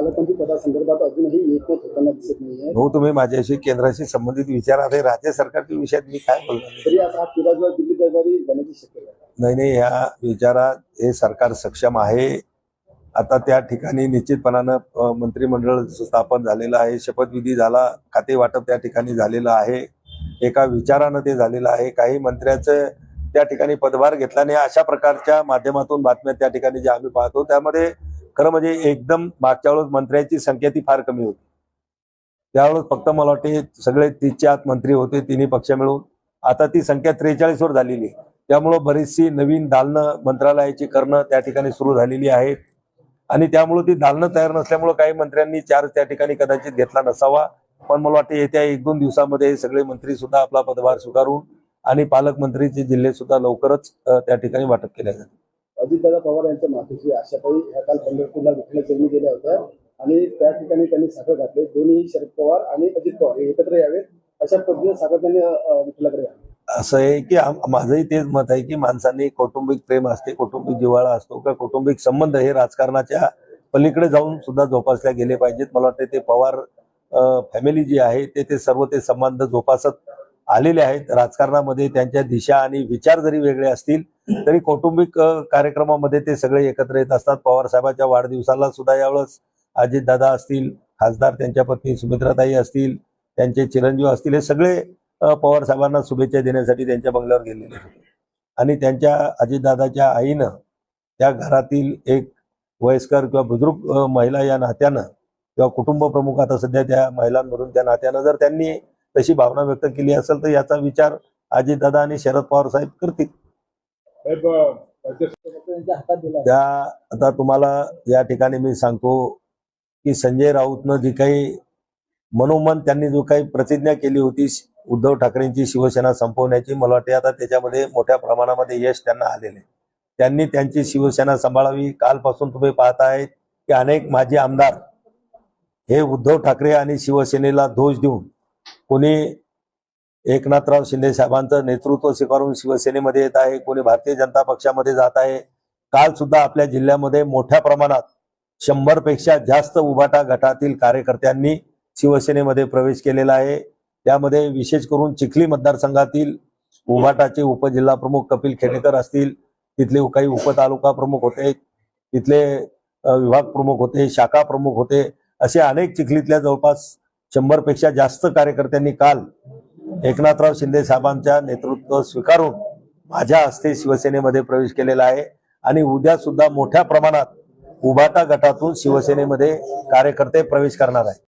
पालकमंत्री पदासंदर्भात अजूनही एकमत होताना दिसत नाहीये. हो, तुम्ही माझ्याशी केंद्राशी संबंधित विचारात राज्य सरकारच्या विषयात मी काय बोलणार. तरी आता हा तिराजला दिल्ली दरबारी जाण्याची शक्यता आहे. नाही, ह्या विचारात हे सरकार सक्षम आहे. आता त्या ठिकाणी निश्चितपणानं मंत्रिमंडळ स्थापन झालेलं आहे, शपथविधी झाला, खाते वाटप त्या ठिकाणी झालेलं आहे, एका विचारानं ते झालेलं आहे. काही मंत्र्याचं त्या ठिकाणी पदभार घेतला नाही अशा प्रकारच्या माध्यमातून बातम्या त्या ठिकाणी ज्या आम्ही पाहतो, त्यामध्ये खरं म्हणजे एकदम मागच्या वेळेस मंत्र्यांची संख्या ती फार कमी होती. त्यावेळेस फक्त मला वाटते सगळे 30च्या आत मंत्री होते, तिन्ही पक्ष मिळून. आता ती संख्या 43 वर झालेली आहे. त्यामुळं बरीचशी नवीन दालनं मंत्रालयाची करणं त्या ठिकाणी सुरू झालेली आहेत आणि त्यामुळे ती दालनं तयार नसल्यामुळे काही मंत्र्यांनी चार्ज त्या ठिकाणी कदाचित घेतला नसावा. पण मला वाटतं येत्या 1-2 दिवसामध्ये सगळे मंत्री सुद्धा आपला पदभार स्वीकारून आणि पालकमंत्रीचे जिल्हे सुद्धा लवकरच त्या ठिकाणी वाटप केले जातील. अजितदादा पवार यांच्या मातोश्री आशाताई ह्या काल पंढरपूरला विठ्ठलाचरणी गेल्या होत्या आणि त्या ठिकाणी त्यांनी साखर घातले. दोन्ही शरद पवार आणि अजित पवार हे एकत्र यावेत अशा पद्धतीने साखर त्यांनी विठ्ठलाकडे घातली. असं आहे की माझंही तेच मत आहे की माणसांनी कौटुंबिक प्रेम असते, कौटुंबिक जिव्हाळा असतो का कौटुंबिक संबंध हे राजकारणाच्या पलीकडे जाऊन सुद्धा जोपासल्या गेले पाहिजेत. मला वाटतं ते पवार फॅमिली जी आहे ते सर्व ते संबंध जोपासत आलेले आहेत. राजकारणामध्ये त्यांच्या दिशा आणि विचार जरी वेगळे असतील तरी कौटुंबिक कार्यक्रमामध्ये ते सगळे एकत्र येत असतात. पवार साहेबांच्या वाढदिवसाला सुद्धा यावेळेस अजितदादा असतील, खासदार त्यांच्या पत्नी सुमित्राताई असतील, त्यांचे चिरंजीव असतील, हे सगळे पवार साहेबांना शुभेच्छा देण्यासाठी त्यांच्या बंगल्यावर गेलेले होते. आणि त्यांच्या अजितदादाच्या आईनं त्या घरातील एक वयस्कर किंवा बुजुर्ग महिला या नात्यानं किंवा कुटुंब प्रमुख आता सध्या त्या महिलांमधून त्या नात्यानं जर त्यांनी तशी भावना व्यक्त केली असेल तर याचा विचार अजितदादा आणि शरद पवार साहेब करतील. त्या आता तुम्हाला या ठिकाणी मी सांगतो की संजय राऊतनं जी काही मनोमन त्यांनी जो काही प्रतिज्ञा केली होती उद्धव ठाकरेंची शिवसेना संपवण्याची, मला वाटते आता त्याच्यामध्ये मोठ्या प्रमाणामध्ये यश त्यांना आलेले. त्यांनी त्यांची शिवसेना सांभाळावी. कालपासून तुम्ही पाहतायत की अनेक माजी आमदार हे उद्धव ठाकरे आणि शिवसेनेला दोष देऊन कोणी एकनाथराव शिंदे साहेबांचं नेतृत्व स्वीकारून शिवसेनेमध्ये येत आहे, कोणी भारतीय जनता पक्षामध्ये जात आहे. काल सुद्धा आपल्या जिल्ह्यामध्ये मोठ्या प्रमाणात 100 पेक्षा जास्त उभाटा गटातील कार्यकर्त्यांनी शिवसेनेमध्ये प्रवेश केलेला आहे. त्यामध्ये विशेष करून चिखली मतदारसंघातील उभाटाचे उपजिल्हा प्रमुख कपिल खेडेकर असतील, तिथले काही उपतालुका प्रमुख होते, तिथले विभाग प्रमुख होते, शाखा प्रमुख होते, असे अनेक चिखलीतल्या जवळपास 100 पेक्षा जास्त कार्यकर्त्यांनी काल एकनाथराव शिंदे साहेबांच्या नेतृत्व स्वीकारून माझ्या हस्ते शिवसेनेमध्ये प्रवेश केलेला आहे. आणि उद्या सुद्धा मोठ्या प्रमाणात उभाटा गटातून शिवसेनेमध्ये कार्यकर्ते प्रवेश करणार आहेत.